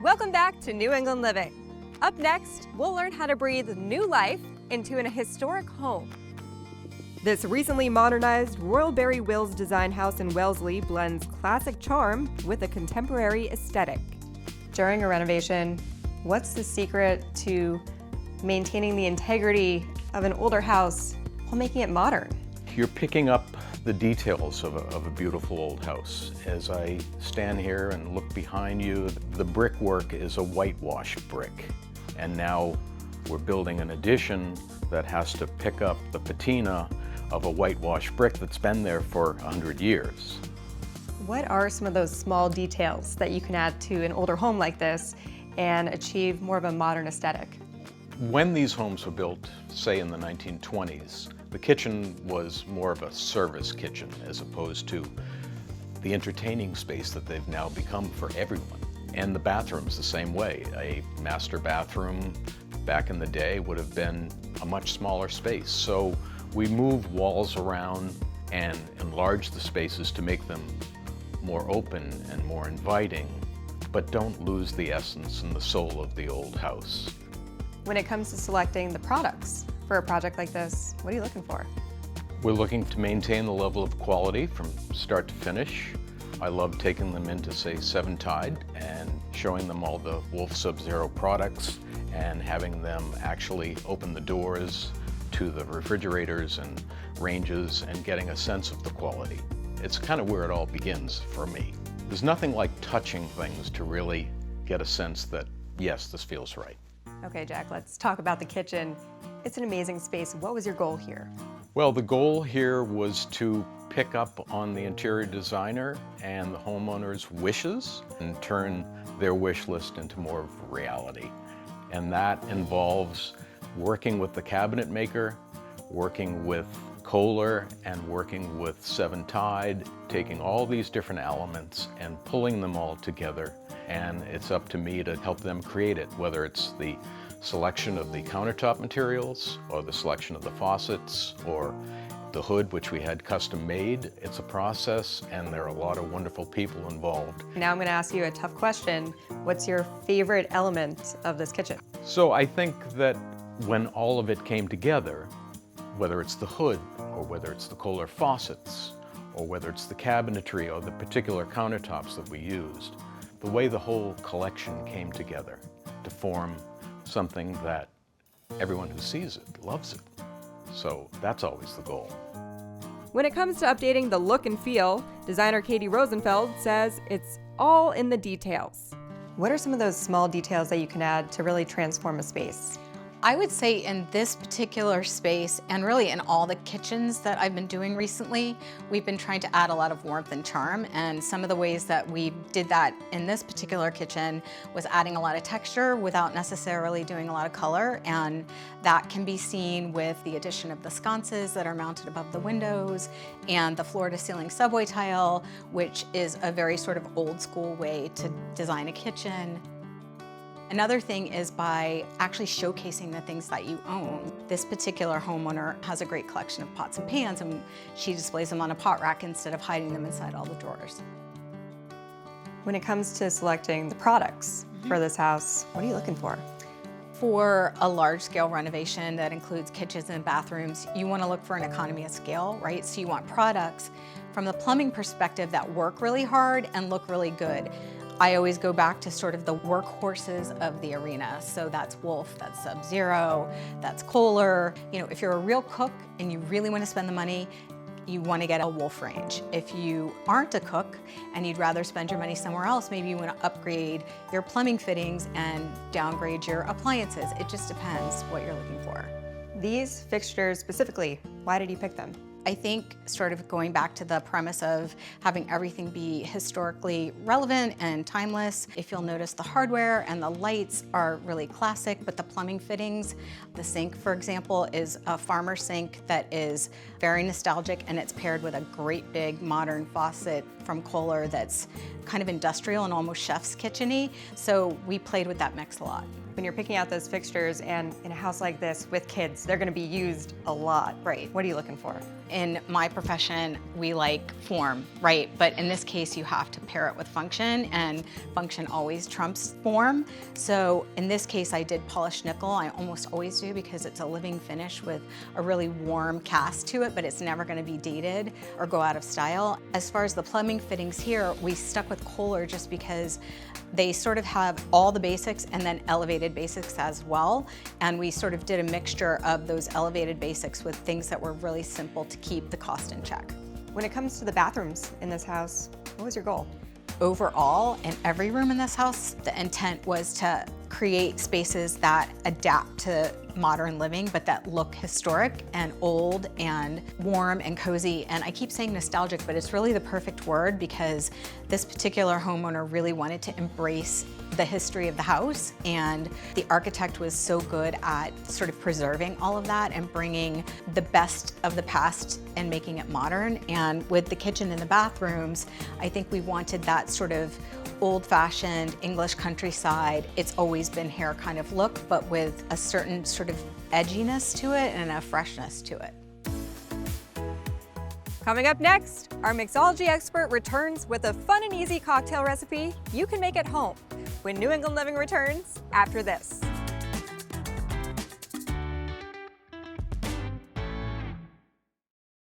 Welcome back to New England Living. Up next, we'll learn how to breathe new life into an historic home. This recently modernized Royal Barry Wills design house in Wellesley blends classic charm with a contemporary aesthetic. During a renovation, what's the secret to maintaining the integrity of an older house while making it modern? You're picking up the details of a beautiful old house. As I stand here and look behind you, the brickwork is a whitewashed brick. And now we're building an addition that has to pick up the patina of a whitewashed brick that's been there for 100 years. What are some of those small details that you can add to an older home like this and achieve more of a modern aesthetic? When these homes were built, say in the 1920s, the kitchen was more of a service kitchen as opposed to the entertaining space that they've now become for everyone. And the bathrooms the same way. A master bathroom back in the day would have been a much smaller space. So we moved walls around and enlarged the spaces to make them more open and more inviting, but don't lose the essence and the soul of the old house. When it comes to selecting the products for a project like this, what are you looking for? We're looking to maintain the level of quality from start to finish. I love taking them into, say, Seven Tide and showing them all the Wolf Sub-Zero products and having them actually open the doors to the refrigerators and ranges and getting a sense of the quality. It's kind of where it all begins for me. There's nothing like touching things to really get a sense that, yes, this feels right. Okay, Jack, let's talk about the kitchen. It's an amazing space. What was your goal here? Well, the goal here was to pick up on the interior designer and the homeowner's wishes and turn their wish list into more of a reality. And that involves working with the cabinet maker, working with Kohler, and working with Seven Tide, taking all these different elements and pulling them all together. And it's up to me to help them create it, whether it's the selection of the countertop materials or the selection of the faucets or the hood, which we had custom made. It's a process, and there are a lot of wonderful people involved. Now I'm going to ask you a tough question. What's your favorite element of this kitchen? So I think that when all of it came together, whether it's the hood or whether it's the Kohler faucets or whether it's the cabinetry or the particular countertops that we used, the way the whole collection came together to form something that everyone who sees it loves it. So that's always the goal. When it comes to updating the look and feel, designer Katie Rosenfeld says it's all in the details. What are some of those small details that you can add to really transform a space? I would say in this particular space, and really in all the kitchens that I've been doing recently, we've been trying to add a lot of warmth and charm. And some of the ways that we did that in this particular kitchen was adding a lot of texture without necessarily doing a lot of color. And that can be seen with the addition of the sconces that are mounted above the windows and the floor to ceiling subway tile, which is a very sort of old school way to design a kitchen. Another thing is by actually showcasing the things that you own. This particular homeowner has a great collection of pots and pans, and she displays them on a pot rack instead of hiding them inside all the drawers. When it comes to selecting the products for this house, what are you looking for? For a large-scale renovation that includes kitchens and bathrooms, you want to look for an economy of scale, right? So you want products from the plumbing perspective that work really hard and look really good. I always go back to sort of the workhorses of the arena. So that's Wolf, that's Sub-Zero, that's Kohler. You know, if you're a real cook and you really want to spend the money, you want to get a Wolf range. If you aren't a cook and you'd rather spend your money somewhere else, maybe you want to upgrade your plumbing fittings and downgrade your appliances. It just depends what you're looking for. These fixtures specifically, why did you pick them? I think sort of going back to the premise of having everything be historically relevant and timeless. If you'll notice, the hardware and the lights are really classic, but the plumbing fittings, the sink, for example, is a farmer sink that is very nostalgic, and it's paired with a great big modern faucet from Kohler that's kind of industrial and almost chef's kitchen-y. So we played with that mix a lot. When you're picking out those fixtures, and in a house like this with kids, they're gonna be used a lot. Right. What are you looking for? In my profession, we like form, right? But in this case, you have to pair it with function, and function always trumps form. So in this case, I did polished nickel. I almost always do because it's a living finish with a really warm cast to it, but it's never gonna be dated or go out of style. As far as the plumbing fittings here, we stuck with Kohler just because they sort of have all the basics and then elevated basics as well. And we sort of did a mixture of those elevated basics with things that were really simple to keep the cost in check. When it comes to the bathrooms in this house, what was your goal? Overall, in every room in this house, the intent was to create spaces that adapt to modern living, but that look historic and old and warm and cozy. And I keep saying nostalgic, but it's really the perfect word because this particular homeowner really wanted to embrace the history of the house, and the architect was so good at sort of preserving all of that and bringing the best of the past and making it modern. And with the kitchen and the bathrooms, I think we wanted that sort of old-fashioned English countryside, it's always been here kind of look, but with a certain sort of edginess to it and a freshness to it. Coming up next, our mixology expert returns with a fun and easy cocktail recipe you can make at home when New England Living returns after this.